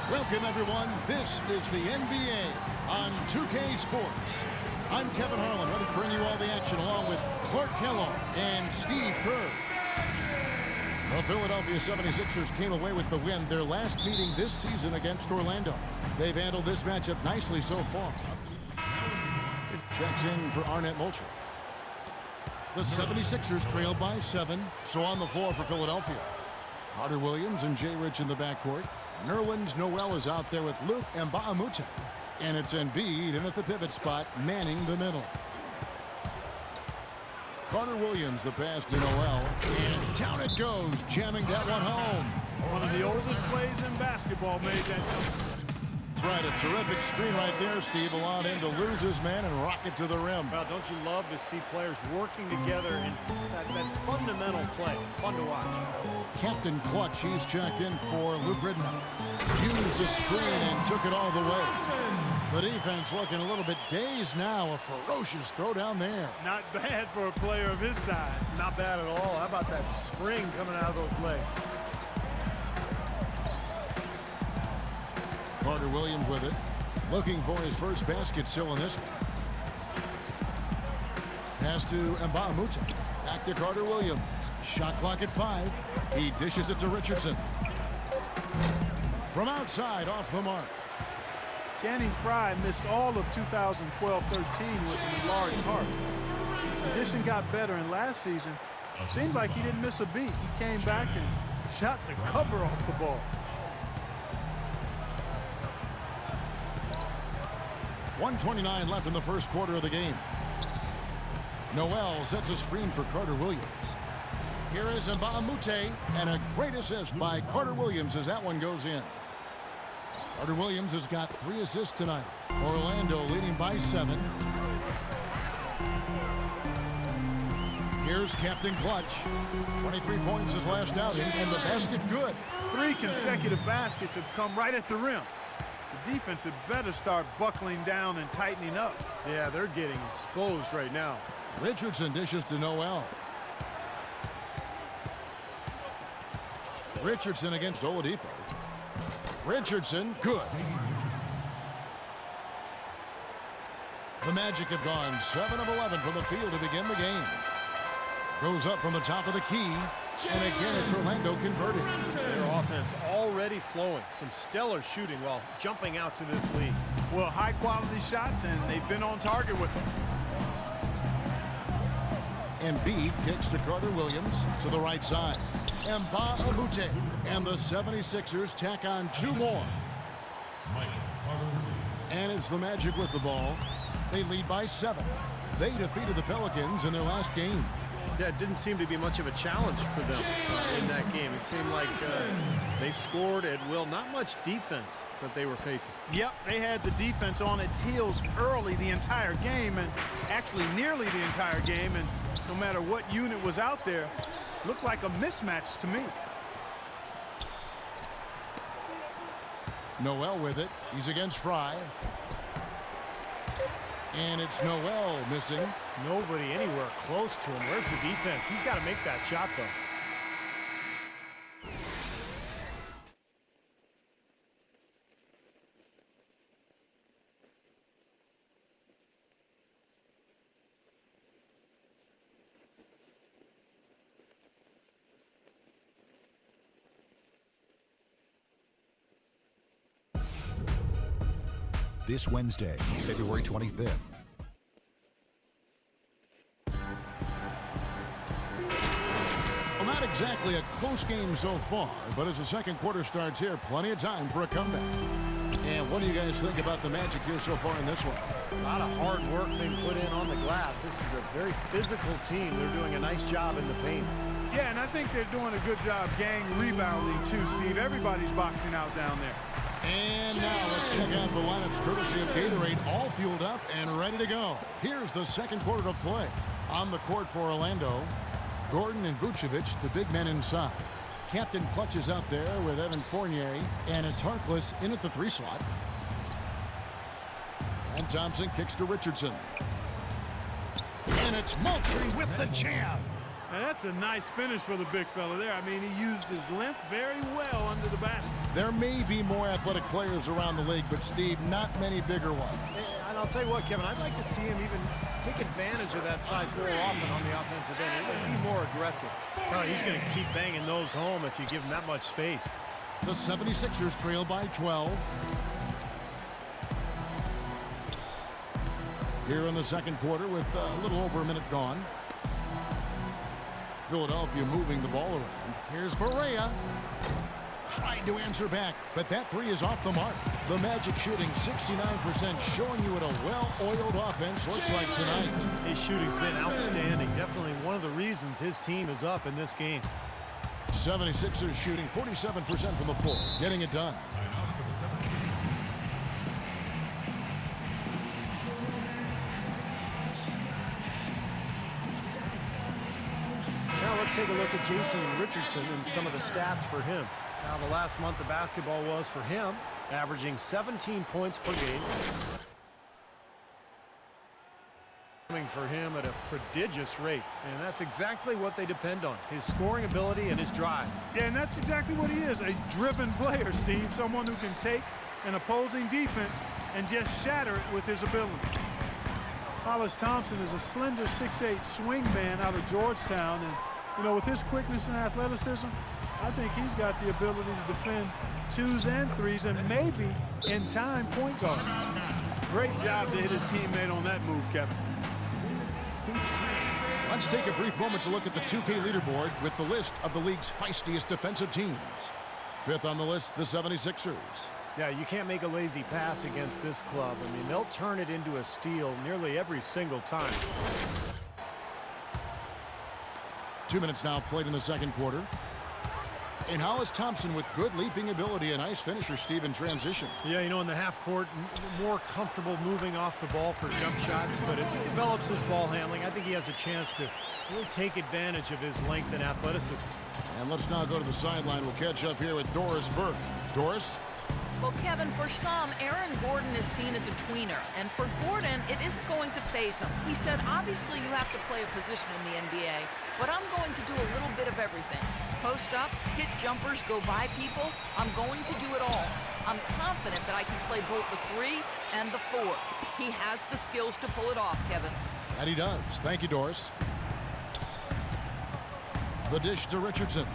Welcome, everyone. This is the NBA on 2K Sports. I'm Kevin Harlan, ready to bring you all the action along with Clark Kellogg and Steve Kerr. The Philadelphia 76ers came away with the win, their last meeting this season against Orlando. They've handled this matchup nicely so far. Checks in for Arnett Moultrie. The 76ers trailed by 7, so on the floor for Philadelphia. Carter Williams and Jay Rich in the backcourt. Nerlens Noel is out there with Luke Mbah-a-Moute. And it's Embiid in at the pivot spot, manning the middle. Carter Williams, the pass to Noel. And down it goes, jamming that one home. One of the oldest plays in basketball made that. That's right, a terrific screen right there, Steve. Allowed him to lose his man and rock it to the rim. Well, don't you love to see players working together in that fundamental play? Fun to watch. Captain Clutch, he's checked in for Luke Ridnour. Used a screen and took it all the way. The defense looking a little bit dazed now. A ferocious throw down there. Not bad for a player of his size. Not bad at all. How about that spring coming out of those legs? Carter Williams with it. Looking for his first basket still in this one. Pass to Mbah-a-Moute. Back to Carter Williams. Shot clock at 5. He dishes it to Richardson. From outside, off the mark. Channing Frye missed all of 2012-13 with an enlarged heart. The condition got better, and last season, seemed like he didn't miss a beat. He came back and shot the cover off the ball. 1:29 left in the first quarter of the game. Noel sets a screen for Carter Williams. Here is Mbah-a-Moute, and a great assist by Carter Williams as that one goes in. Carter Williams has got 3 assists tonight. Orlando leading by 7. Here's Captain Clutch. 23 points his last outing, and the basket good. 3 consecutive baskets have come right at the rim. The defense had better start buckling down and tightening up. Yeah, they're getting exposed right now. Richardson dishes to Noel. Richardson against Oladipo. Richardson, good. The Magic have gone 7 of 11 from the field to begin the game. Goes up from the top of the key, and again it's Orlando converting. Their offense already flowing. Some stellar shooting while jumping out to this lead. Well, high-quality shots, and they've been on target with them. Embiid kicks to Carter Williams to the right side. Mbah-a-Moute, and the 76ers tack on 2 more. And it's the Magic with the ball. They lead by 7. They defeated the Pelicans in their last game. Yeah, it didn't seem to be much of a challenge for them in that game. It seemed like they scored at will. Not much defense that they were facing. Yep, they had the defense on its heels early the entire game, and actually nearly the entire game, and no matter what unit was out there, looked like a mismatch to me. Noel with it. He's against Frye. And it's Noel missing. Nobody anywhere close to him. Where's the defense? He's got to make that shot, though. This Wednesday, February 25th. Well, not exactly a close game so far, but as the second quarter starts here, plenty of time for a comeback. And what do you guys think about the Magic here so far in this one? A lot of hard work being put in on the glass. This is a very physical team. They're doing a nice job in the paint. Yeah, and I think they're doing a good job gang rebounding too, Steve. Everybody's boxing out down there. And now let's check out the lineups courtesy of Gatorade, all fueled up and ready to go. Here's the second quarter of play. On the court for Orlando, Gordon and Vucevic, the big men inside. Captain Clutch is out there with Evan Fournier, and it's Harkless in at the 3 slot. And Thompson kicks to Richardson. And it's Moultrie with the jam. Now that's a nice finish for the big fella there. I mean, he used his length very well under the basket. There may be more athletic players around the league, but, Steve, not many bigger ones. And I'll tell you what, Kevin, I'd like to see him even take advantage of that size more often on the offensive end. He would be more aggressive. He's going to keep banging those home if you give him that much space. The 76ers trail by 12. Here in the second quarter with a little over a minute gone. Philadelphia moving the ball around. Here's Barea. Tried to answer back, but that three is off the mark. The Magic shooting 69%, showing you what a well-oiled offense looks like tonight. His shooting's been outstanding. Definitely one of the reasons his team is up in this game. 76ers shooting 47% from the floor, getting it done. Now let's take a look at Jason Richardson and some of the stats for him. Now the last month of basketball was for him, averaging 17 points per game. Coming for him at a prodigious rate, and that's exactly what they depend on, his scoring ability and his drive. Yeah, and that's exactly what he is, a driven player, Steve, someone who can take an opposing defense and just shatter it with his ability. Hollis Thompson is a slender 6'8" swing man out of Georgetown, and you know, with his quickness and athleticism, I think he's got the ability to defend twos and threes and maybe, in time, point guard. Great job to hit his teammate on that move, Kevin. Let's take a brief moment to look at the 2K leaderboard with the list of the league's feistiest defensive teams. Fifth on the list, the 76ers. Yeah, you can't make a lazy pass against this club. I mean, they'll turn it into a steal nearly every single time. 2 minutes now played in the second quarter. And Hollis Thompson with good leaping ability, a nice finisher, Steve, in transition. Yeah, you know, in the half court, more comfortable moving off the ball for jump shots, but as he develops his ball handling, I think he has a chance to really take advantage of his length and athleticism. And let's now go to the sideline. We'll catch up here with Doris Burke. Doris? Well, Kevin, for some, Aaron Gordon is seen as a tweener, and for Gordon, it isn't going to faze him. He said, obviously, you have to play a position in the NBA, but I'm going to do a little bit of everything. Post up, hit jumpers, go by people. I'm going to do it all. I'm confident that I can play both the 3 and the 4. He has the skills to pull it off, Kevin. And he does. Thank you, Doris. The dish to Richardson.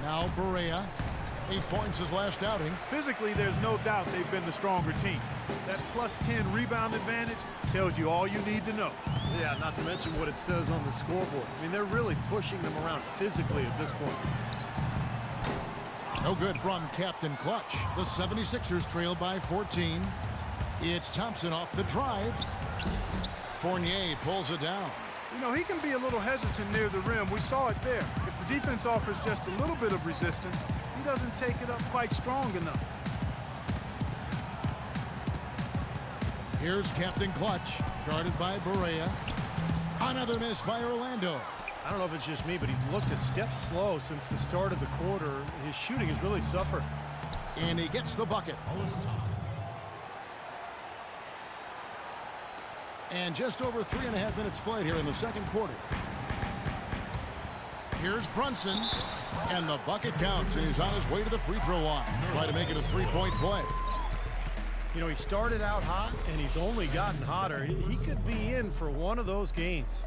Now Barea. 8 points his last outing. Physically, there's no doubt they've been the stronger team. That plus 10 rebound advantage tells you all you need to know. Yeah, not to mention what it says on the scoreboard. I mean, they're really pushing them around physically at this point. No good from Captain Clutch. The 76ers trail by 14. It's Thompson off the drive. Fournier pulls it down. You know, he can be a little hesitant near the rim. We saw it there. If the defense offers just a little bit of resistance, he doesn't take it up quite strong enough. Here's Captain Clutch, guarded by Barea. Another miss by Orlando. I don't know if it's just me, but he's looked a step slow since the start of the quarter. His shooting has really suffered. And he gets the bucket. And just over 3.5 minutes played here in the second quarter. Here's Brunson. And the bucket counts. And he's on his way to the free throw line. Try to make it a three-point play. You know, he started out hot, and he's only gotten hotter. He could be in for one of those games.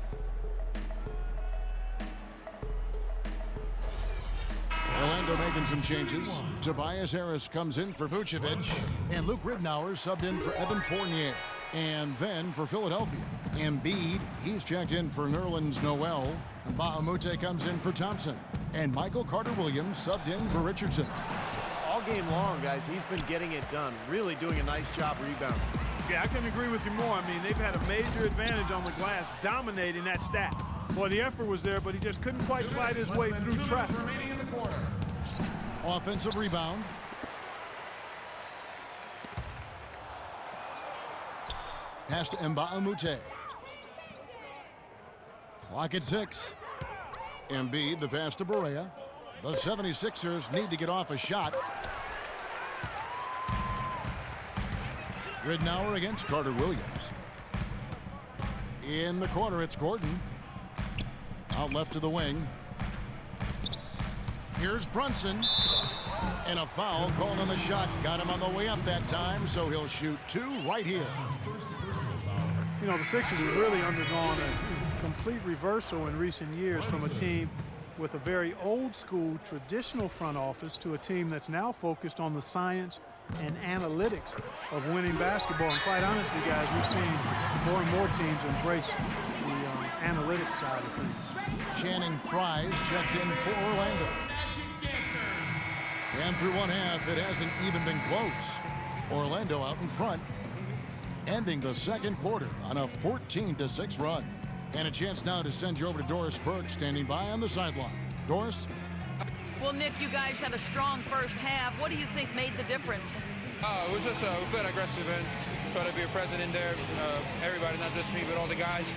Orlando making some changes. Tobias Harris comes in for Vucevic. And Luke Ridnour subbed in for Evan Fournier. And then for Philadelphia, Embiid, he's checked in for Nerlens Noel. And Bahamute comes in for Thompson. And Michael Carter-Williams subbed in for Richardson. All game long, guys, he's been getting it done. Really doing a nice job rebounding. Yeah, I couldn't agree with you more. I mean, they've had a major advantage on the glass, dominating that stat. Boy, the effort was there, but he just couldn't quite fight his way through traffic. Offensive rebound. Pass to Mbahumute. Clock at 6. Embiid, the pass to Barea. The 76ers need to get off a shot. Ridnour against Carter-Williams. In the corner, it's Gordon. Out left to the wing. Here's Brunson. And a foul called on the shot. Got him on the way up that time, so he'll shoot 2 right here. You know, the Sixers have really undergone a complete reversal in recent years from a team with a very old-school, traditional front office to a team that's now focused on the science and analytics of winning basketball. And quite honestly, guys, we've seen more and more teams embrace the analytics side of things. Channing Frye's checked in for Orlando. And through one half, it hasn't even been close. Orlando out in front, ending the second quarter on a 14-6 run. And a chance now to send you over to Doris Burke, standing by on the sideline. Doris? Well, Nick, you guys had a strong first half. What do you think made the difference? It was just we played aggressive and try to be a present in there. Everybody, not just me, but all the guys.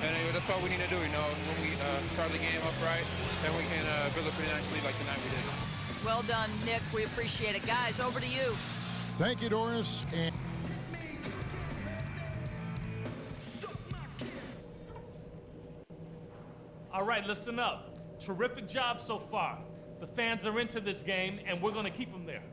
And that's all we need to do, you know. When we start the game up right, then we can build a pretty nice lead like tonight we did. Well done, Nick. We appreciate it. Guys, over to you. Thank you, Doris. And all right, listen up. Terrific job so far. The fans are into this game, and we're going to keep them there.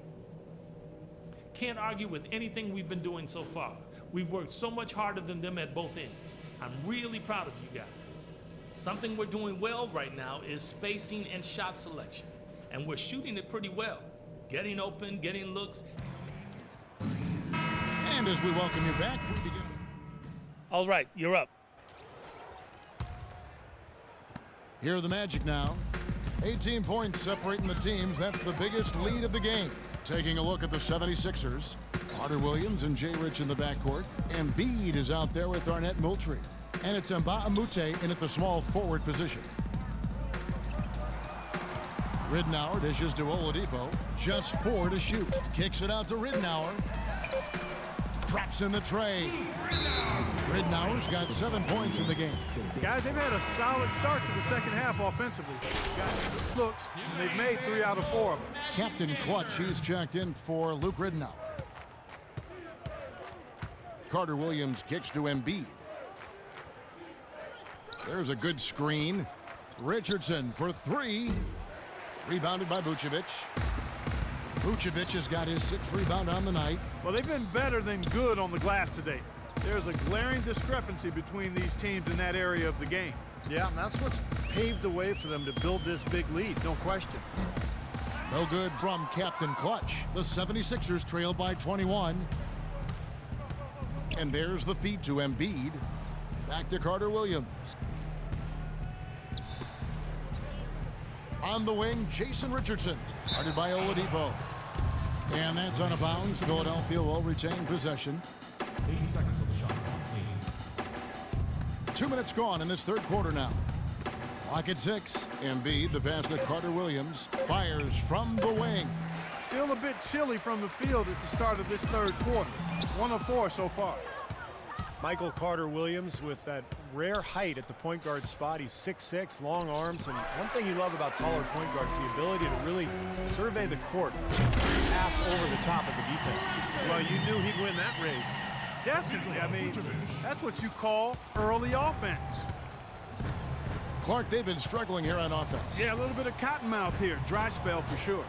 Can't argue with anything we've been doing so far. We've worked so much harder than them at both ends. I'm really proud of you guys. Something we're doing well right now is spacing and shot selection. And we're shooting it pretty well. Getting open, getting looks. And as we welcome you back, we begin. All right, you're up. Here are the Magic now. 18 points separating the teams. That's the biggest lead of the game. Taking a look at the 76ers. Carter Williams and Jay Rich in the backcourt. Embiid is out there with Arnett Moultrie. And it's Mbah-a-Moute in at the small forward position. Ridnour dishes to Oladipo. Just 4 to shoot. Kicks it out to Ridnour. Drops in the tray. Ridnour's got 7 points in the game. Guys, they've had a solid start to the second half offensively. Got good looks, and they've made 3 out of 4 of them. Captain Clutch, he's checked in for Luke Ridnour. Carter Williams kicks to Embiid. There's a good screen. Richardson for 3. Rebounded by Vucevic. Vucevic has got his 6th rebound on the night. Well, they've been better than good on the glass today. There's a glaring discrepancy between these teams in that area of the game. Yeah, and that's what's paved the way for them to build this big lead, no question. No good from Captain Clutch. The 76ers trail by 21. And there's the feed to Embiid. Back to Carter Williams. On the wing, Jason Richardson. Guarded by Oladipo. And that's out of bounds. Philadelphia will retain possession. 80 seconds of the shot clock. 2 minutes gone in this third quarter now. Clock at 6. Embiid, the pass to Carter Williams. Fires from the wing. Still a bit chilly from the field at the start of this third quarter. 1 of 4 so far. Michael Carter Williams with that rare height at the point guard spot. He's 6'6", long arms, and one thing you love about taller point guards is the ability to really survey the court, pass over the top of the defense. Well, you knew he'd win that race. Definitely. I mean, that's what you call early offense. Clark, they've been struggling here on offense. Yeah, a little bit of cottonmouth here. Dry spell for sure.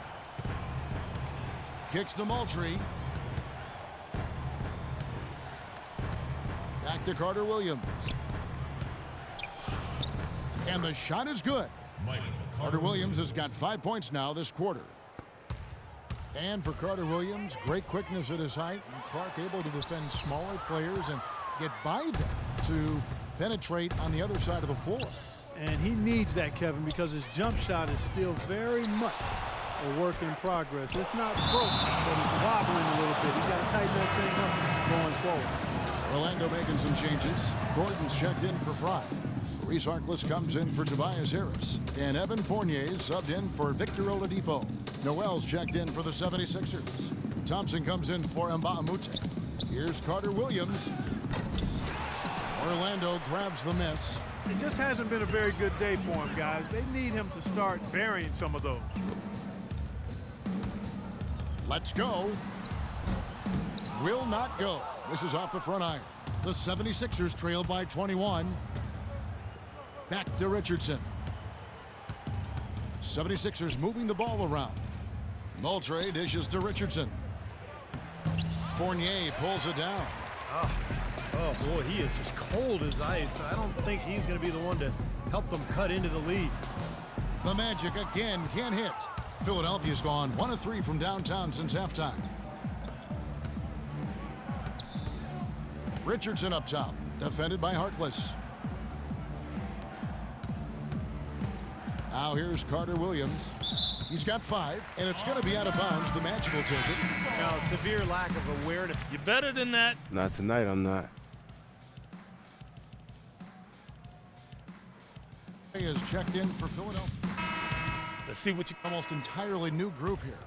Kicks to Moultrie. Back to Carter Williams. And the shot is good. Carter Williams has got 5 points now this quarter. And for Carter Williams, great quickness at his height. And Clark able to defend smaller players and get by them to penetrate on the other side of the floor. And he needs that, Kevin, because his jump shot is still very much a work in progress. It's not broke, but it's wobbling a little bit. He's got to tighten that thing up going forward. Orlando making some changes. Gordon's checked in for Fry. Reese Harkless comes in for Tobias Harris. And Evan Fournier subbed in for Victor Oladipo. Noel's checked in for the 76ers. Thompson comes in for Mbah-a-Moute. Here's Carter Williams. Orlando grabs the miss. It just hasn't been a very good day for him, guys. They need him to start burying some of those. Let's go. Will not go. This is off the front iron. The 76ers trail by 21. Back to Richardson. 76ers moving the ball around. Moultrie dishes to Richardson. Fournier pulls it down. Oh, boy, he is just cold as ice. I don't think he's going to be the one to help them cut into the lead. The Magic again can't hit. Philadelphia's gone 1 of 3 from downtown since halftime. Richardson up top, defended by Harkless. Now here's Carter Williams. He's got 5, and it's going to be out of bounds. The Magic will take it. Now, a severe lack of awareness. You're better than that. Not tonight, I'm not. He is checked in for Philadelphia. Let's see what you... Almost entirely new group here.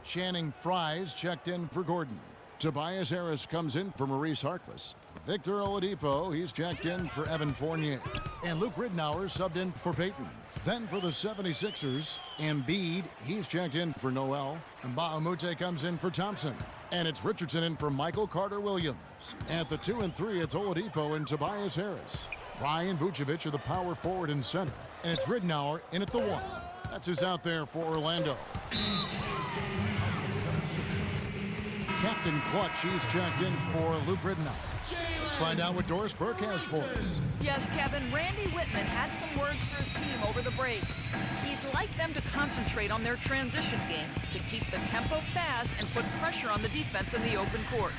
Channing Frye's checked in for Gordon. Tobias Harris comes in for Maurice Harkless. Victor Oladipo, he's checked in for Evan Fournier. And Luke Ridnour subbed in for Payton. Then for the 76ers, Embiid, he's checked in for Noel. And Mbahumute comes in for Thompson. And it's Richardson in for Michael Carter-Williams. At the 2 and 3, it's Oladipo and Tobias Harris. Frye and Vucevic are the power forward and center. And it's Ridnour in at the 1. That's who's out there for Orlando. Captain Clutch, he's checked in for Luke Ridnour. Let's find out what Doris Burke has for us. Yes, Kevin, Randy Whitman had some words for his team over the break. He'd like them to concentrate on their transition game to keep the tempo fast and put pressure on the defense in the open court.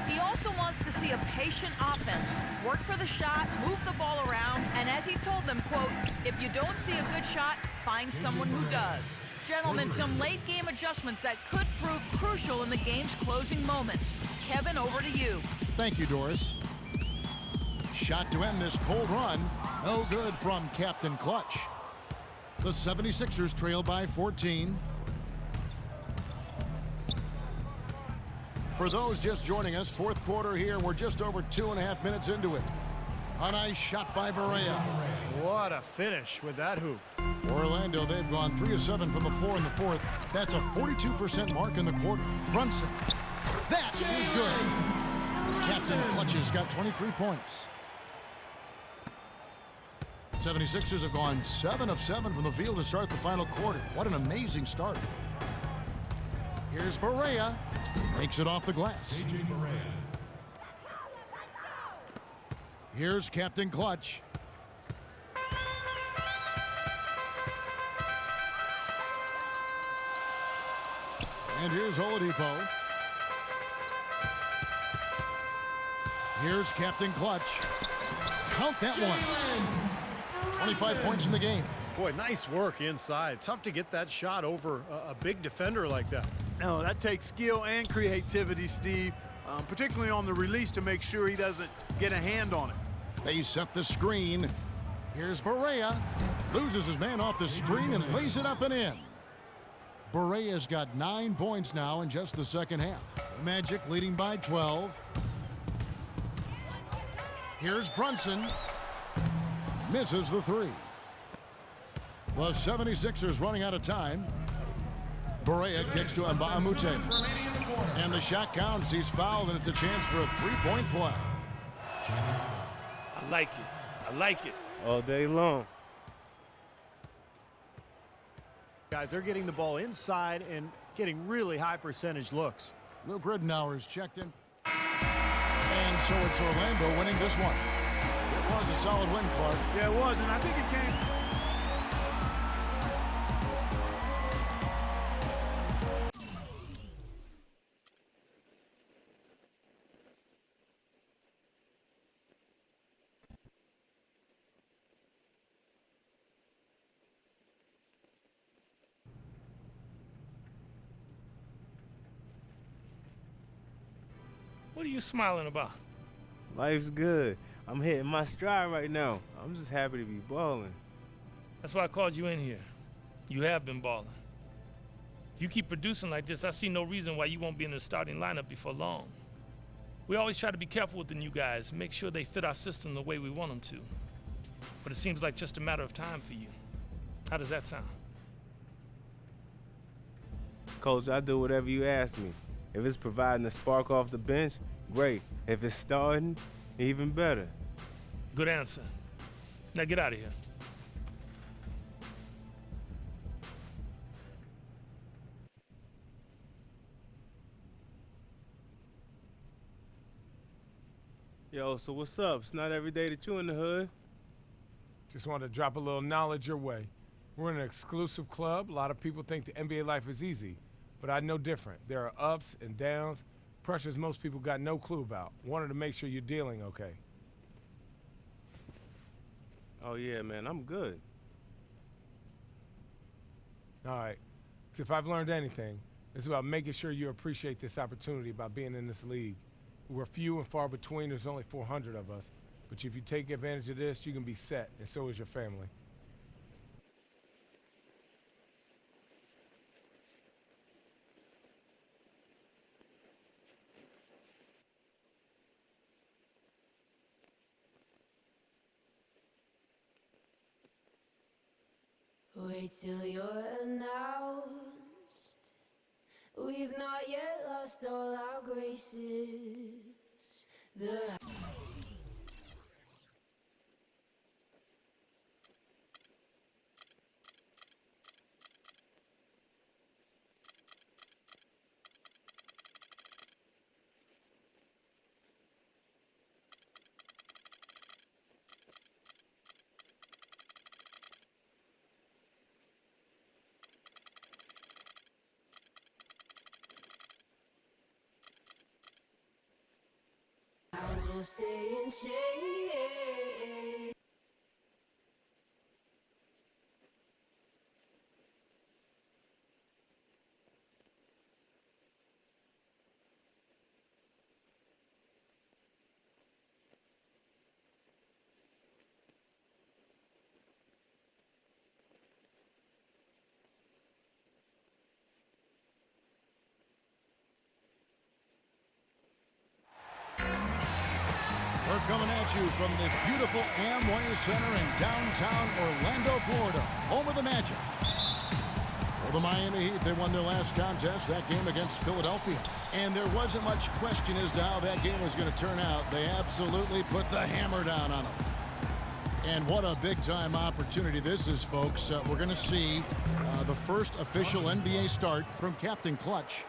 He also wants to see a patient offense, work for the shot, move the ball around, and as he told them, quote, if you don't see a good shot, find someone who does. Gentlemen, some late-game adjustments that could prove crucial in the game's closing moments. Kevin, over to you. Thank you, Doris. Shot to end this cold run. No good from Captain Clutch. The 76ers trail by 14. For those just joining us, fourth quarter here, and we're just over 2.5 minutes into it. A nice shot by Barea. What a finish with that hoop. For Orlando, they've gone 3 of 7 from the floor in the fourth. That's a 42% mark in the quarter. Brunson. That is good. Captain Clutch has got 23 points. 76ers have gone 7 of 7 from the field to start the final quarter. What an amazing start. Here's Barea. Makes it off the glass. Here's Captain Clutch. And here's Oladipo. Here's Captain Clutch. Count that one. 25 points in the game. Boy, nice work inside. Tough to get that shot over a big defender like that. No, that takes skill and creativity, Steve, particularly on the release to make sure he doesn't get a hand on it. They set the screen. Here's Barea. Loses his man off the screen and lays it up and in. Barea's got 9 points now in just the second half. Magic leading by 12. Here's Brunson. Misses the 3. The 76ers running out of time. Barea kicks to Mbahumute. And the shot counts. He's fouled, and it's a chance for a 3-point play. I like it. I like it. All day long. Guys, they're getting the ball inside and getting really high percentage looks. Luke Ridnour's checked in. And so it's Orlando winning this one. It was a solid win, Clark. Yeah, it was, and I think it came. What are you smiling about? Life's good. I'm hitting my stride right now. I'm just happy to be balling. That's why I called you in here. You have been balling. If you keep producing like this, I see no reason why you won't be in the starting lineup before long. We always try to be careful with the new guys, make sure they fit our system the way we want them to. But it seems like just a matter of time for you. How does that sound? Coach, I do whatever you ask me. If it's providing a spark off the bench, great. If it's starting, even better. Good answer. Now get out of here. Yo, so what's up? It's not every day that you in the hood. Just wanted to drop a little knowledge your way. We're in an exclusive club. A lot of people think the NBA life is easy, but I know different. There are ups and downs, pressures most people got no clue about. Wanted to make sure you're dealing okay. Oh, yeah, man, I'm good. All right. So if I've learned anything, it's about making sure you appreciate this opportunity about being in this league. We're few and far between. There's only 400 of us. But if you take advantage of this, you can be set, and so is your family. Wait till you're announced. We've not yet lost all our graces. The house will stay in shade. We're coming at you from the beautiful Amway Center in downtown Orlando, Florida, home of the Magic. For the Miami Heat, they won their last contest, that game against Philadelphia. And there wasn't much question as to how that game was going to turn out. They absolutely put the hammer down on them. And what a big-time opportunity this is, folks. We're going to see the first official NBA start from Captain Clutch.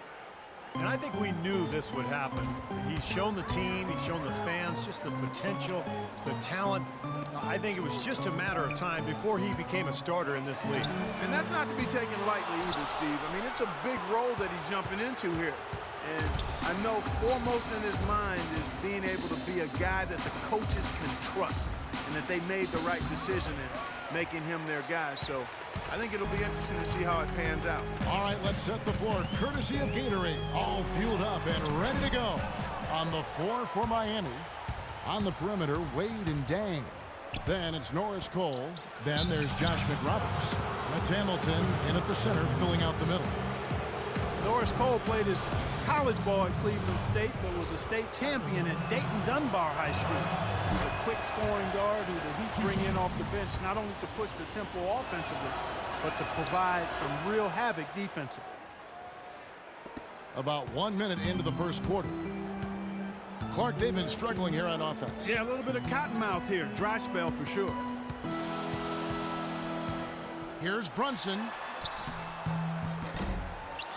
And I think we knew this would happen. He's shown the team, he's shown the fans just the potential, the talent. I think it was just a matter of time before he became a starter in this league. And that's not to be taken lightly either, Steve. I mean, it's a big role that he's jumping into here. And I know foremost in his mind is being able to be a guy that the coaches can trust and that they made the right decision in making him their guy. So I think it'll be interesting to see how it pans out. All right, let's set the floor. Courtesy of Gatorade, all fueled up and ready to go. On the floor for Miami. On the perimeter, Wade and Dang. Then it's Norris Cole. Then there's Josh McRoberts. That's Hamilton in at the center, filling out the middle. Norris Cole played his college ball at Cleveland State, but was a state champion at Dayton Dunbar High School. He's a quick scoring guard who the Heat bring in off the bench, not only to push the tempo offensively, but to provide some real havoc defensively. About 1 minute into the first quarter. Clark, they've been struggling here on offense. Yeah, a little bit of cottonmouth here. Dry spell for sure. Here's Brunson.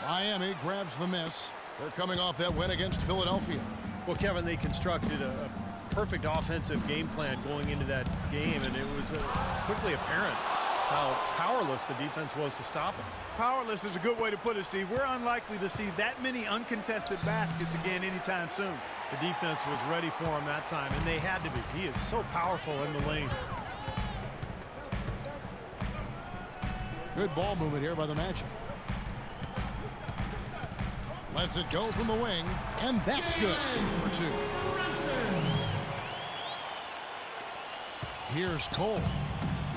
Miami grabs the miss. They're coming off that win against Philadelphia. Well, Kevin, they constructed a perfect offensive game plan going into that game, and it was quickly apparent how powerless the defense was to stop him. Powerless is a good way to put it, Steve. We're unlikely to see that many uncontested baskets again anytime soon. The defense was ready for him that time, and they had to be. He is so powerful in the lane. Good ball movement here by the Magic. Lets it go from the wing, and that's good for two. Here's Cole.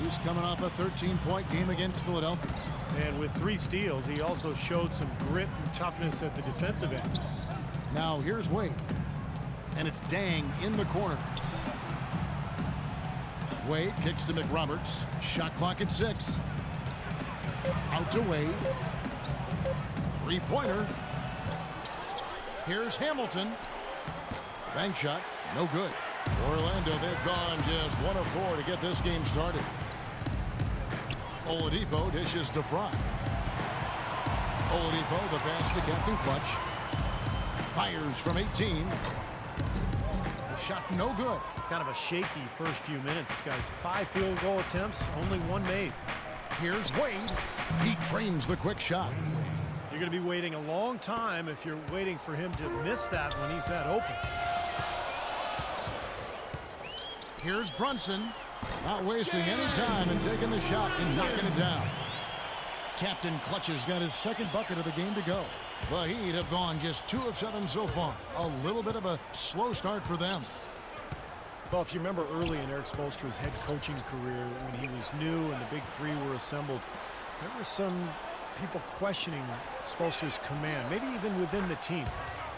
He's coming off a 13-point game against Philadelphia. And with 3 steals, he also showed some grit and toughness at the defensive end. Now here's Wade. And it's Dang in the corner. Wade kicks to McRoberts. Shot clock at 6. Out to Wade. Three-pointer. Here's Hamilton. Bank shot, no good. Orlando, they've gone just 1 of 4 to get this game started. Oladipo dishes to Fry. Oladipo, the pass to Captain Clutch. Fires from 18. Shot no good. Kind of a shaky first few minutes, guys. 5 field goal attempts, only 1 made. Here's Wade. He trains the quick shot. You're going to be waiting a long time if you're waiting for him to miss that when he's that open. Here's Brunson. Not wasting any time and taking the shot and knocking it down. Captain Clutch has got his second bucket of the game to go. The Heat have gone just 2 of 7 so far. A little bit of a slow start for them. Well, if you remember early in Eric Spoelstra's head coaching career when he was new and the big 3 were assembled, there were some people questioning Spoelstra's command, maybe even within the team.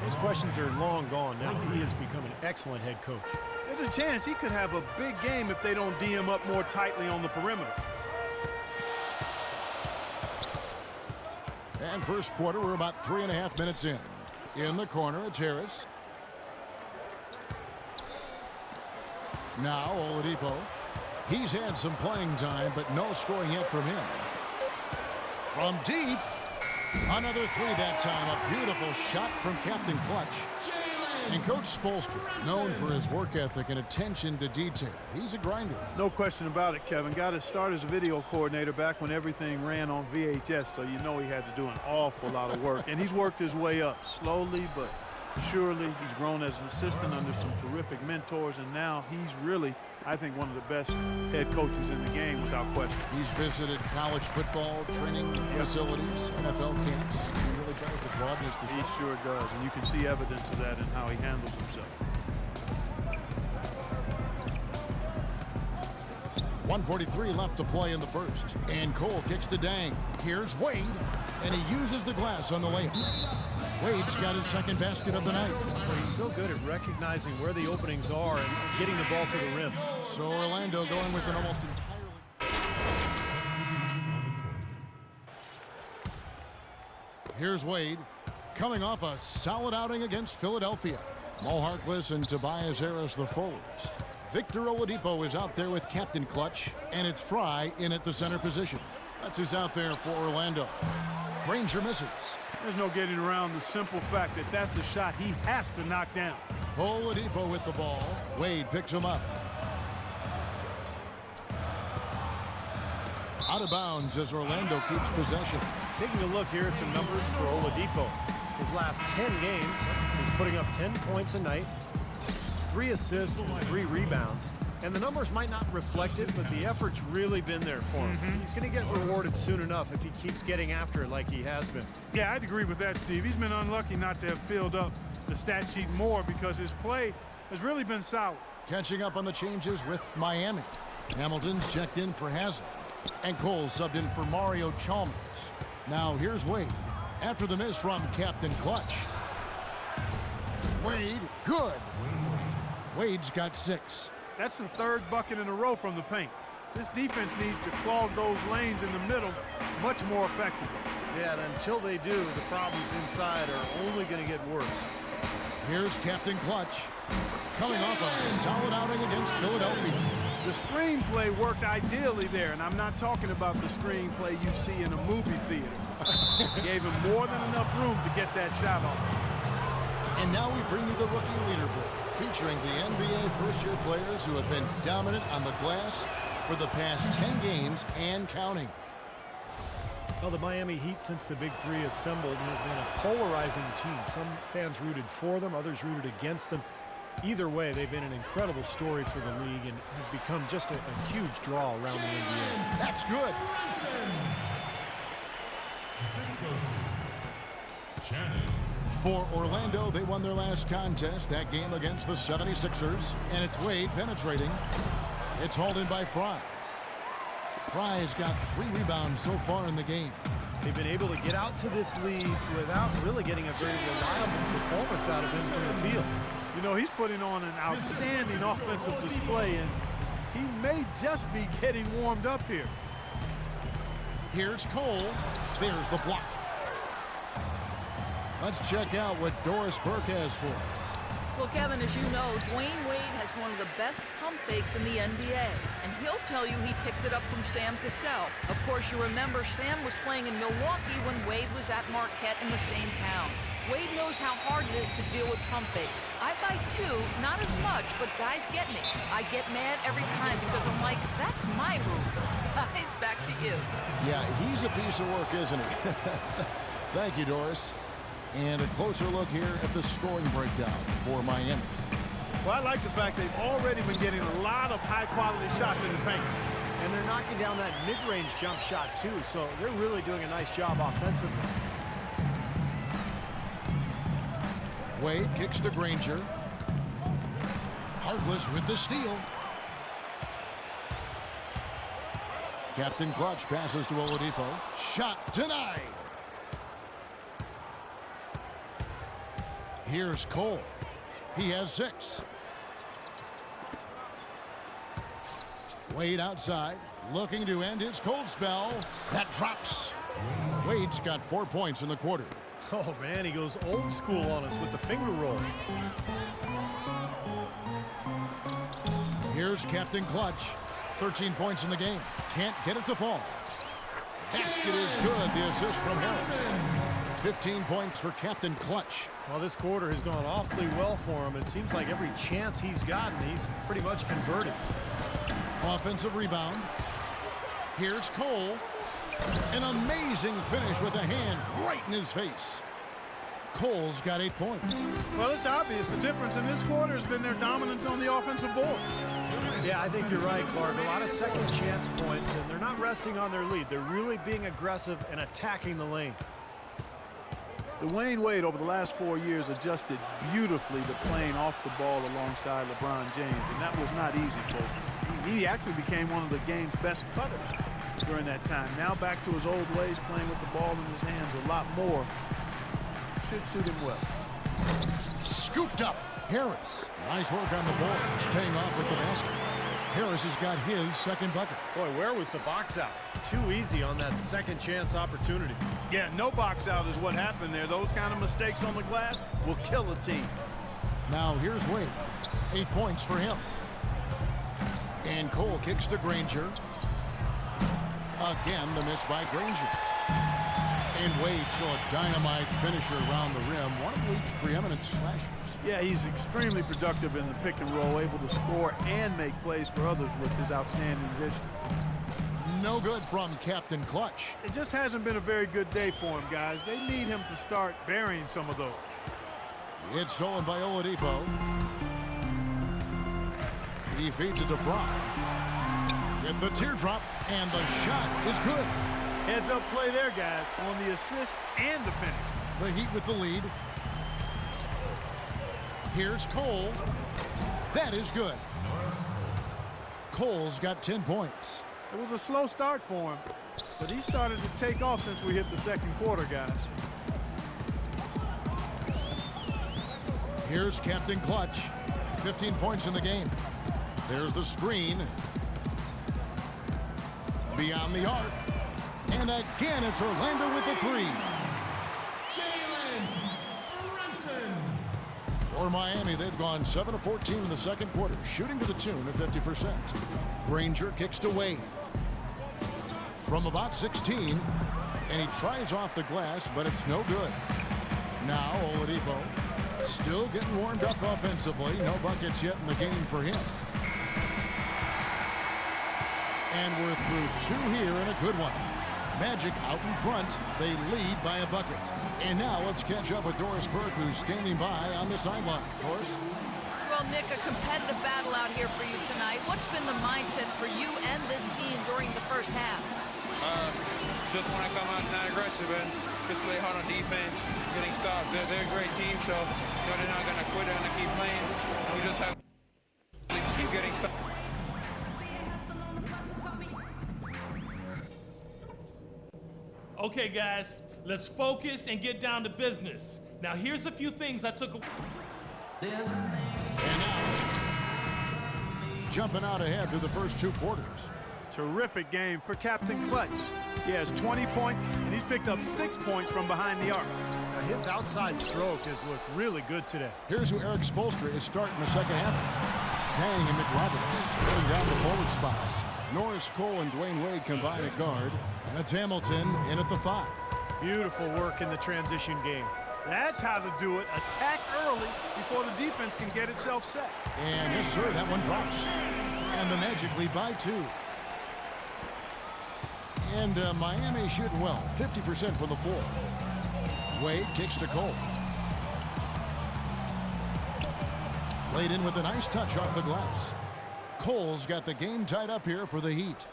Those questions are long gone now. He has become an excellent head coach. There's a chance he could have a big game if they don't D him up more tightly on the perimeter. And first quarter, we're about 3.5 minutes in. In the corner, it's Harris. Now Oladipo. He's had some playing time, but no scoring yet from him. From deep, another 3 that time. A beautiful shot from Captain Clutch. And Coach Spoelstra, known for his work ethic and attention to detail. He's a grinder. No question about it, Kevin. Got his start as a video coordinator back when everything ran on VHS, so you know he had to do an awful lot of work. And he's worked his way up slowly, but surely. He's grown as an assistant under some terrific mentors, and now he's really, I think, one of the best head coaches in the game without question. He's visited college football training facilities, NFL camps. He really tries to broaden his perspective. He sure does, and you can see evidence of that in how he handles himself. 1:43 left to play in the first. And Cole kicks to Dang. Here's Wade, and he uses the glass on the layup. Wade's got his second basket of the night. But he's so good at recognizing where the openings are and getting the ball to the rim. So Orlando going with an almost entirely... Here's Wade, coming off a solid outing against Philadelphia. Mo Harkless and Tobias Harris, the forwards. Victor Oladipo is out there with Captain Clutch, and it's Fry in at the center position. That's who's out there for Orlando. Granger misses. There's no getting around the simple fact that that's a shot he has to knock down. Oladipo with the ball. Wade picks him up. Out of bounds as Orlando keeps possession. Taking a look here at some numbers for Oladipo. His last 10 games, he's putting up 10 points a night, 3 assists and 3 rebounds. And the numbers might not reflect it, but the effort's really been there for him. He's going to get rewarded soon enough if he keeps getting after it like he has been. Yeah, I'd agree with that, Steve. He's been unlucky not to have filled up the stat sheet more because his play has really been solid. Catching up on the changes with Miami. Hamilton's checked in for Haslem. And Cole subbed in for Mario Chalmers. Now here's Wade. After the miss from Captain Clutch. Wade, good. Wade's got 6. That's the 3rd bucket in a row from the paint. This defense needs to clog those lanes in the middle much more effectively. Yeah, and until they do, the problems inside are only going to get worse. Here's Captain Clutch, coming off a solid outing against Philadelphia. The screenplay worked ideally there, and I'm not talking about the screenplay you see in a movie theater. Gave him more than enough room to get that shot off. And now we bring you the rookie leaderboard, featuring the NBA first-year players who have been dominant on the glass for the past 10 games and counting. Well, the Miami Heat, since the Big 3 assembled, have been a polarizing team. Some fans rooted for them, others rooted against them. Either way, they've been an incredible story for the league and have become just a huge draw around the NBA. That's good. For Orlando, they won their last contest, that game against the 76ers, and it's Wade penetrating. It's hauled in by Fry. Fry's got 3 rebounds so far in the game. They've been able to get out to this lead without really getting a very reliable performance out of him from the field. You know, he's putting on an outstanding offensive display, and he may just be getting warmed up here. Here's Cole. There's the block. Let's check out what Doris Burke has for us. Well, Kevin, as you know, Dwayne Wade has has one of the best pump fakes in the NBA, and he'll tell you he picked it up from Sam Cassell. Of course, you remember Sam was playing in Milwaukee when Wade was at Marquette in the same town. Wade knows how hard it is to deal with pump fakes. I bite too, not as much, but guys get me. I get mad every time because I'm like, that's my move. Guys, back to you. Yeah, he's a piece of work, isn't he? Thank you, Doris. And a closer look here at the scoring breakdown for Miami. Well, I like the fact they've already been getting a lot of high-quality shots in the paint. And they're knocking down that mid-range jump shot, too, so they're really doing a nice job offensively. Wade kicks to Granger. Harkless with the steal. Captain Clutch passes to Oladipo. Shot denied. Here's Cole. He has 6. Wade outside, looking to end his cold spell. That drops. Wade's got 4 points in the quarter. Oh, man, he goes old school on us with the finger roll. Here's Captain Clutch. 13 points in the game. Can't get it to fall. Basket is good. The assist from Harris. 15 points for Captain Clutch. Well, this quarter has gone awfully well for him. It seems like every chance he's gotten, he's pretty much converted. Offensive rebound. Here's Cole. An amazing finish with a hand right in his face. Cole's got 8 points. Well, it's obvious the difference in this quarter has been their dominance on the offensive boards. Yeah, I think you're right, Clark. A lot of second chance points, and they're not resting on their lead. They're really being aggressive and attacking the lane. Dwayne Wade over the last 4 years adjusted beautifully to playing off the ball alongside LeBron James, and that was not easy for him. He actually became one of the game's best cutters during that time. Now back to his old ways, playing with the ball in his hands a lot more. Should suit him well. Scooped up. Harris. Nice work on the ball. It's paying off with the basket. Harris has got his second bucket. Boy, where was the box out? Too easy on that second chance opportunity. Yeah, no box out is what happened there. Those kind of mistakes on the glass will kill a team. Now here's Wade. 8 points for him. And Cole kicks to Granger. Again, the miss by Granger. And Wade still a dynamite finisher around the rim. One of the league's preeminent slashers. Yeah, he's extremely productive in the pick and roll, able to score and make plays for others with his outstanding vision. No good from Captain Clutch. It just hasn't been a very good day for him, guys. They need him to start burying some of those. It's stolen by Oladipo. He feeds it to Fry. With the teardrop, and the shot is good. Heads up play there, guys, on the assist and the finish. The Heat with the lead. Here's Cole. That is good. Cole's got 10 points. It was a slow start for him, but he started to take off since we hit the second quarter, guys. Here's Captain Clutch. 15 points in the game. There's the screen. Beyond the arc. And again, it's Orlando with the 3. Jalen Brunson. For Miami, they've gone 7 of 14 in the second quarter, shooting to the tune of 50%. Granger kicks to Wade. From about 16, and he tries off the glass, but it's no good. Now Oladipo still getting warmed up offensively. No buckets yet in the game for him. And we're through 2 here and a good one. Magic out in front. They lead by a bucket. And now let's catch up with Doris Burke, who's standing by on the sideline. Doris? Well, Nick, a competitive battle out here for you tonight. What's been the mindset for you and this team during the first half? Just want to come out not aggressive and just play hard on defense, getting stopped. They're a great team, so they're not going to quit. They're going to keep playing. We just have to keep getting stopped. Okay, guys, let's focus and get down to business. Now, here's a few things I took away. And now, jumping out ahead through the first 2 quarters. Terrific game for Captain Clutch. He has 20 points, and he's picked up 6 points from behind the arc. Now, his outside stroke has looked really good today. Here's who Eric Spoelstra is starting the second half. Dang and McRoberts holding down the forward spots. Norris Cole and Dwayne Wade combine at guard. And it's Hamilton in at the 5. Beautiful work in the transition game. That's how to do it. Attack early before the defense can get itself set. And yes, sir, that one drops. And the Magic lead by 2. And Miami shooting well, 50% from the floor. Wade kicks to Cole. Played in with a nice touch off the glass. Cole's got the game tied up here for the Heat.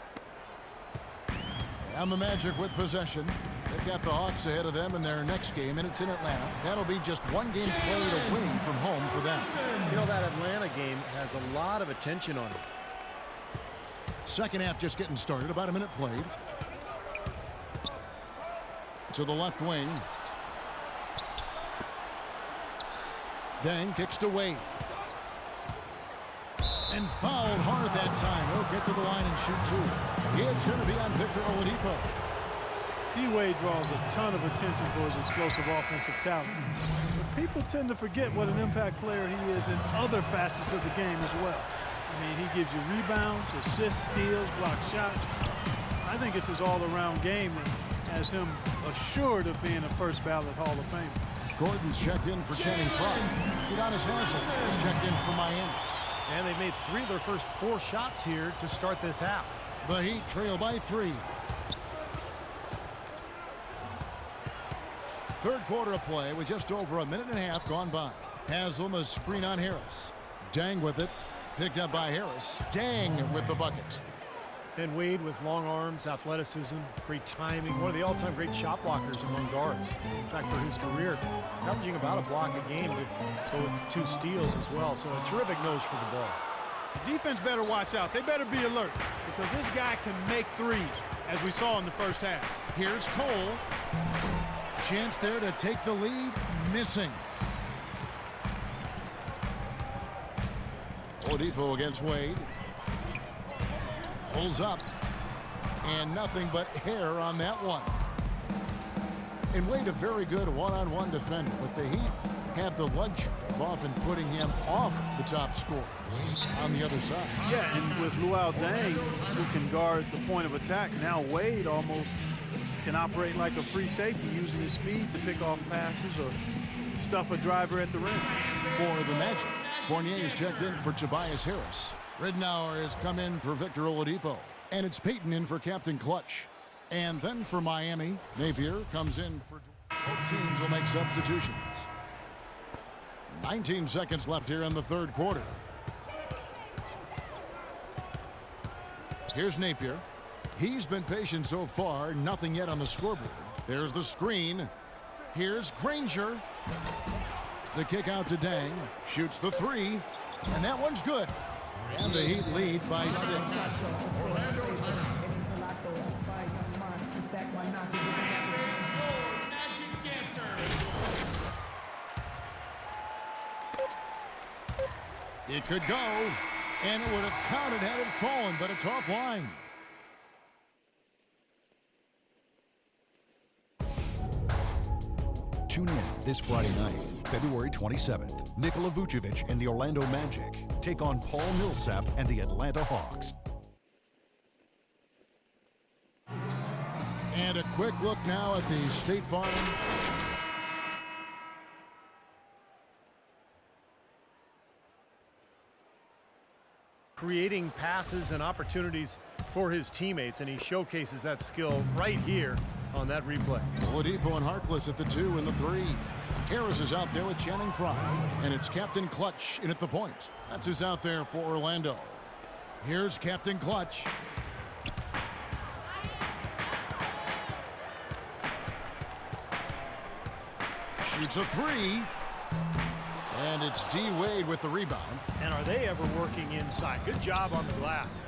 And the Magic with possession. They've got the Hawks ahead of them in their next game, and it's in Atlanta. That'll be just one game played away from home for them. You know, that Atlanta game has a lot of attention on it. Second half just getting started, about a minute played. To the left wing. Dang kicks to Wade. And fouled hard that time. He'll get to the line and shoot 2. It's going to be on Victor Oladipo. D-Wade draws a ton of attention for his explosive offensive talent. But people tend to forget what an impact player he is in other facets of the game as well. I mean, he gives you rebounds, assists, steals, blocks shots. I think it's his all-around game that has him assured of being a first ballot Hall of Famer. Gordon's checked in for Channing Frye. Udonis Haslem is checked in for Miami. And they've made 3 of their first 4 shots here to start this half. The Heat trail by 3. Third quarter of play with just over a minute and a half gone by. Haslem a screen on Harris. Dang with it. Picked up by Harris. Dang with the bucket. And Wade with long arms, athleticism, great timing, one of the all-time great shot blockers among guards. In fact, for his career, averaging about a block a game to go with 2 steals as well. So a terrific nose for the ball. The defense better watch out. They better be alert because this guy can make threes, as we saw in the first half. Here's Cole. Chance there to take the lead. Missing. Oladipo against Wade. Pulls up. And nothing but hair on that one. And Wade, a very good one-on-one defender. But the Heat have the luxury of often putting him off the top scorers on the other side. Yeah, and with Luol Deng, who can guard the point of attack, now Wade almost can operate like a free safety, using his speed to pick off passes or stuff a driver at the rim. For the Magic, Fournier is checked in for Tobias Harris. Ridnour has come in for Victor Oladipo. And it's Payton in for Captain Clutch. And then for Miami, Napier comes in for... Both teams will make substitutions. 19 seconds left here in the third quarter. Here's Napier. He's been patient so far. Nothing yet on the scoreboard. There's the screen. Here's Granger. The kick out to Dang. Shoots the 3. And that one's good. And the Heat lead by 6. It could go, and it would have counted had it fallen, but it's offline. Tune in this Friday night, February 27th. Nikola Vucevic and the Orlando Magic take on Paul Millsap and the Atlanta Hawks. And a quick look now at the State Farm. Creating passes and opportunities for his teammates, and he showcases that skill right here on that replay. Oladipo and Harkless at the 2 and the 3. Harris is out there with Channing Frye, and it's Captain Clutch in at the point. That's who's out there for Orlando. Here's Captain Clutch. Shoots a 3. And it's D. Wade with the rebound. And are they ever working inside? Good job on the glass.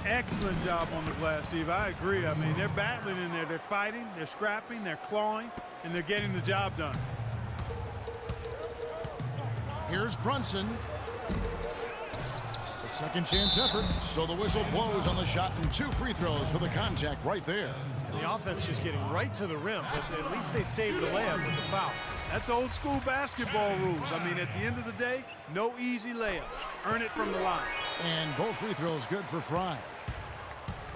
Excellent job on the glass, Steve. I agree. I mean, they're battling in there. They're fighting, they're scrapping, they're clawing, and they're getting the job done. Here's Brunson. A second chance effort. So the whistle blows on the shot, and 2 free throws for the contact right there. The offense just getting right to the rim, but at least they saved the layup with the foul. That's old school basketball rules. I mean, at the end of the day, no easy layup. Earn it from the line. And both free throws good for Fry.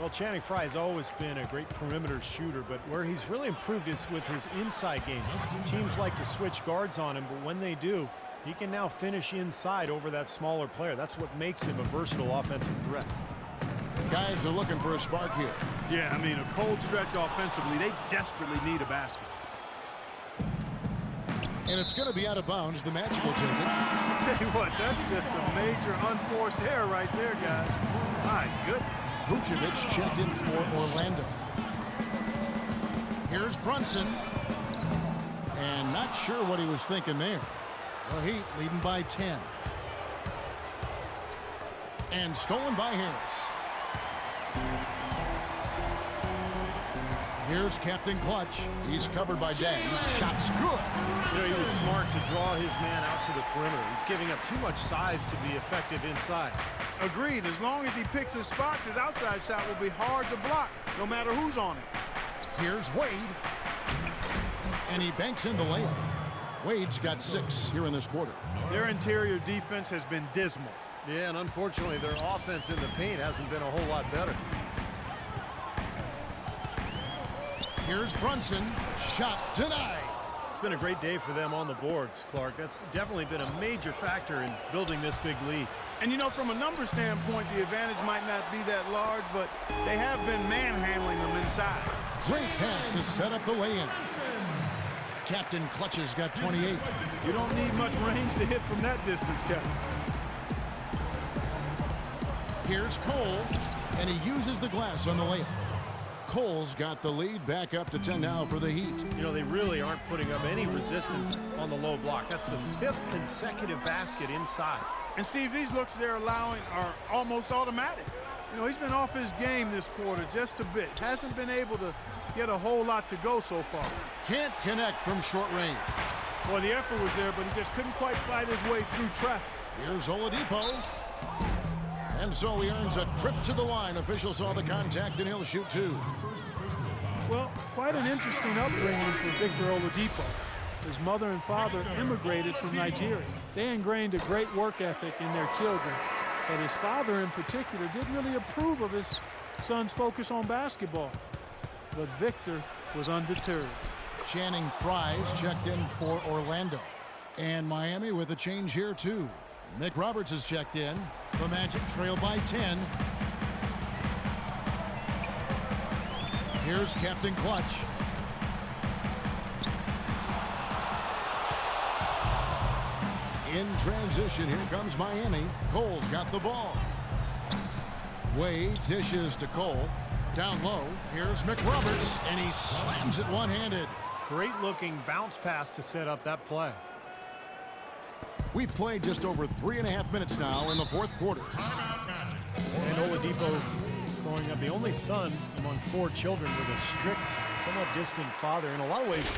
Well, Channing Frye has always been a great perimeter shooter, but where he's really improved is with his inside game. Teams like to switch guards on him, but when they do, he can now finish inside over that smaller player. That's what makes him a versatile offensive threat. Guys are looking for a spark here. Yeah, I mean, a cold stretch offensively. They desperately need a basket. And it's going to be out of bounds. The Magic will take it. I'll tell you what, that's just a major unforced error right there, guys. My goodness. Vucevic checked in for Orlando. Here's Brunson. And not sure what he was thinking there. The Heat leading by 10. And stolen by Harris. Here's Captain Clutch. He's covered by Dang. Shot's good. You know, he was smart to draw his man out to the perimeter. He's giving up too much size to be effective inside. Agreed. As long as he picks his spots, his outside shot will be hard to block, no matter who's on it. Here's Wade. And he banks in the layup. Wade's got 6 here in this quarter. Their interior defense has been dismal. Yeah, and unfortunately, their offense in the paint hasn't been a whole lot better. Here's Brunson. Shot denied. It's been a great day for them on the boards, Clark. That's definitely been a major factor in building this big lead. And, you know, from a number standpoint, the advantage might not be that large, but they have been manhandling them inside. Great pass to set up the lay-in. Captain Clutch's got 28. You don't need much range to hit from that distance, Kevin. Here's Cole, and he uses the glass on the layup. Cole's got the lead back up to 10 now for the Heat. You know, they really aren't putting up any resistance on the low block. That's the 5th consecutive basket inside. And, Steve, these looks they're allowing are almost automatic. You know, he's been off his game this quarter just a bit. Hasn't been able to get a whole lot to go so far. Can't connect from short range. Well, the effort was there, but he just couldn't quite fight his way through traffic. Here's Oladipo. And so he earns a trip to the line. Official saw the contact, and he'll shoot 2. Well, quite an interesting upbringing for Victor Oladipo. His mother and father immigrated from Nigeria. They ingrained a great work ethic in their children, but his father in particular didn't really approve of his son's focus on basketball. But Victor was undeterred. Channing Frye's checked in for Orlando. And Miami with a change here, too. Nick Roberts has checked in. The Magic trail by 10. Here's Captain Clutch. In transition, here comes Miami. Cole's got the ball. Wade dishes to Cole. Down low, here's McRoberts, and he slams it one-handed. Great looking bounce pass to set up that play. We've played just over 3.5 minutes now in the 4th quarter. And Oladipo growing up the only son among 4 children with a strict, somewhat distant father. In a lot of ways,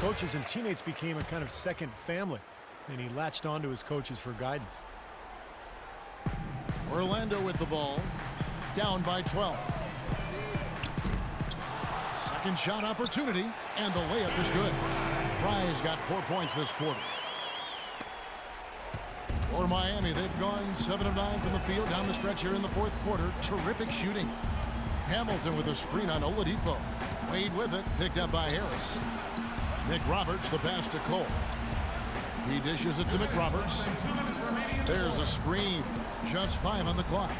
coaches and teammates became a kind of second family, and he latched onto his coaches for guidance. Orlando with the ball, down by 12. Second shot opportunity, and the layup is good. Fry's got 4 points this quarter. For Miami, they've gone 7 of 9 from the field down the stretch here in the 4th quarter. Terrific shooting. Hamilton with a screen on Oladipo. Wade with it, picked up by Harris. Nick Roberts, the pass to Cole. He dishes it to McRoberts. There's a screen. Just 5 on the clock.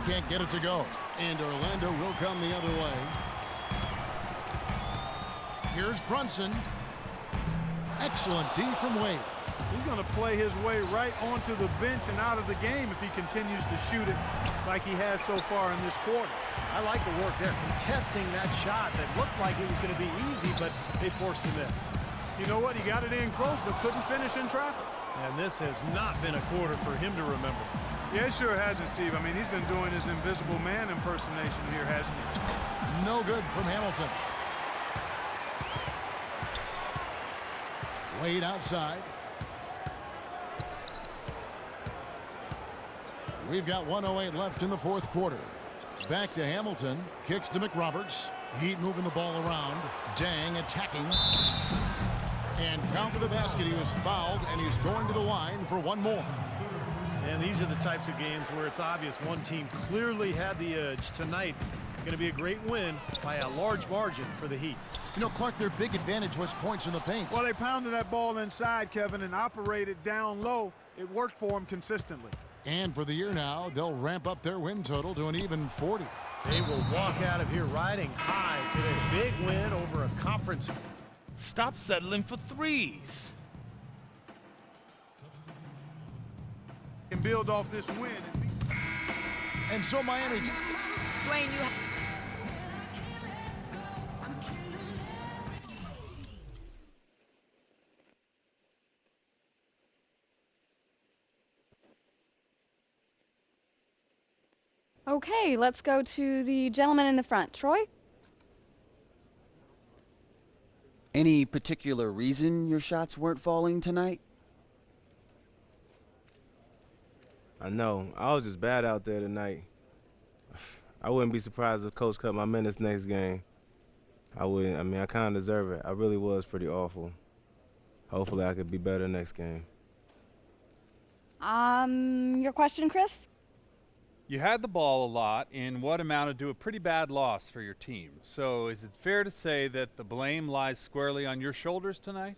Can't get it to go. And Orlando will come the other way. Here's Brunson. Excellent D from Wade. He's going to play his way right onto the bench and out of the game if he continues to shoot it like he has so far in this quarter. I like the work there, contesting that shot that looked like it was going to be easy, but they forced the miss. You know what? He got it in close, but couldn't finish in traffic. And this has not been a quarter for him to remember. Yeah, it sure hasn't, Steve. I mean, he's been doing his invisible man impersonation here, hasn't he? No good from Hamilton. Wade outside. We've got 1:08 left in the 4th quarter. Back to Hamilton. Kicks to McRoberts. Heat moving the ball around. Dang attacking. And count for the basket. He was fouled, and he's going to the line for one more. And these are the types of games where it's obvious one team clearly had the edge. Tonight, it's going to be a great win by a large margin for the Heat. You know, Clark, their big advantage was points in the paint. Well, they pounded that ball inside, Kevin, and operated down low. It worked for them consistently. And for the year now, they'll ramp up their win total to an even 40. They will walk out of here riding high today. Big win over a conference. Stop settling for threes. And build off this win. And so Miami. Dwayne, you Okay, let's go to the gentleman in the front. Troy? Any particular reason your shots weren't falling tonight? I know. I was just bad out there tonight. I wouldn't be surprised if Coach cut my minutes next game. I wouldn't. I mean, I kind of deserve it. I really was pretty awful. Hopefully I could be better next game. Your question, Chris? You had the ball a lot in what amounted to a pretty bad loss for your team. So is it fair to say that the blame lies squarely on your shoulders tonight?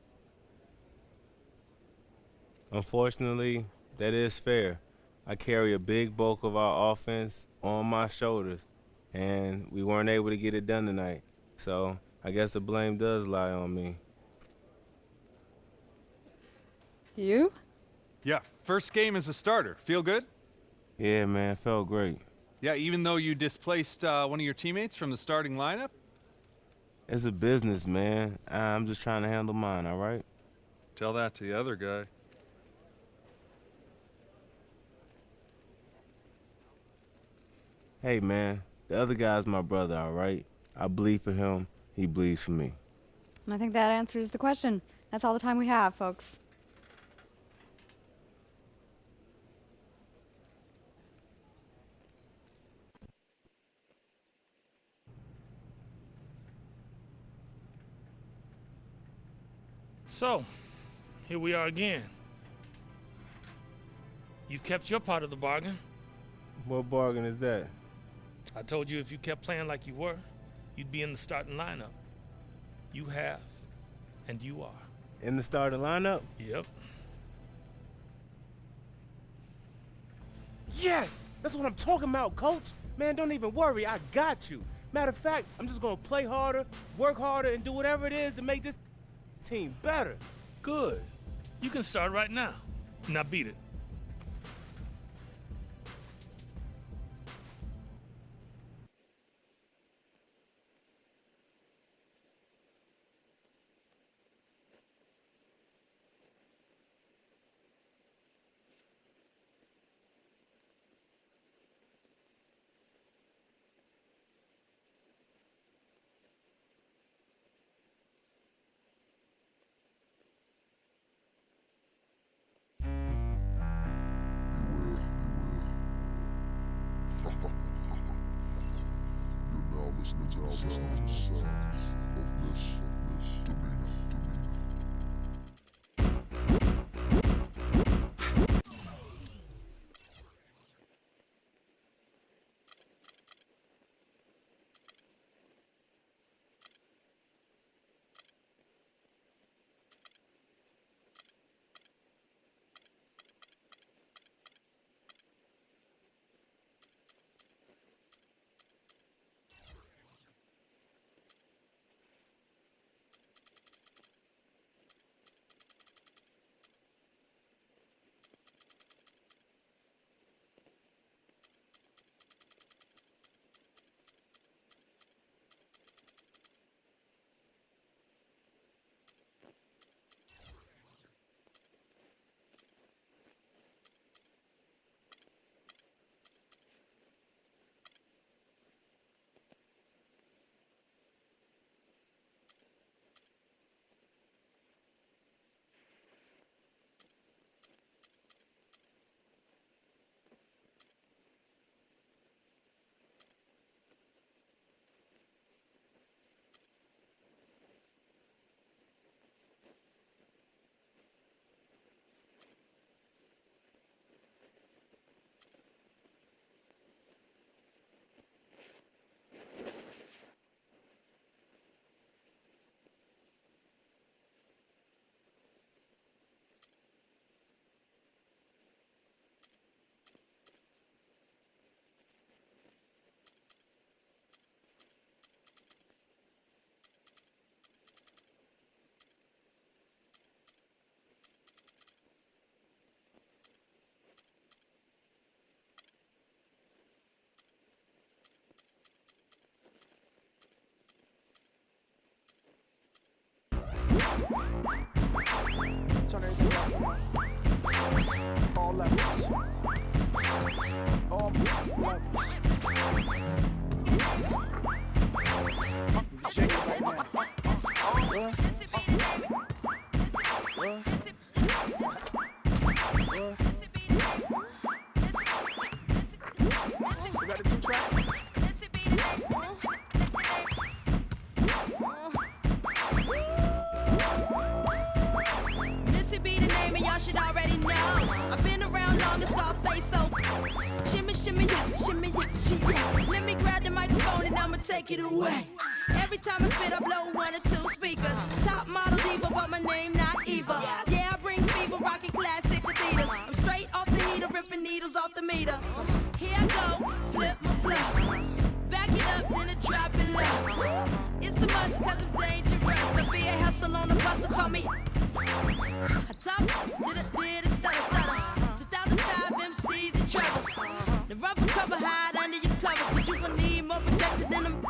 Unfortunately, that is fair. I carry a big bulk of our offense on my shoulders, and we weren't able to get it done tonight. So I guess the blame does lie on me. You? Yeah, first game as a starter. Feel good? Yeah, man, felt great. Yeah, even though you displaced one of your teammates from the starting lineup? It's a business, man. I'm just trying to handle mine, all right? Tell that to the other guy. Hey, man, the other guy's my brother, all right? I bleed for him. He bleeds for me. And I think that answers the question. That's all the time we have, folks. So, here we are again. You've kept your part of the bargain. What bargain is that? I told you if you kept playing like you were, you'd be in the starting lineup. You have, and you are. In the starting lineup? Yep. Yes! That's what I'm talking about, Coach. Man, don't even worry. I got you. Matter of fact, I'm just going to play harder, work harder, and do whatever it is to make this team better. Good. You can start right now. Now beat it. Listening to the sounds of Miss Demeanor. turn everything up for me. All levels. All levels. Shake it right now. Is that a 2-track? Missy be the name and y'all should already know. I've been around long and Scarface, so shimmy, shimmy, yeah, shimmy, yeah, yeah. Let me grab the microphone and I'ma take it away. Every time I spit, I blow 1 or 2 speakers. Top model diva, but my name not Eva. Yeah, I bring fever, rocking classic Adidas. I'm straight off the heater, ripping needles off the meter. Here I go, flip my flow. Back it up, then I drop it low. It's a must, cause I'm dangerous. I be a hustle on the bus to call me. I talk, did a stutter. 2005 MCs in trouble. The rougher cover hide under your covers, cause you gon' need more protection than them.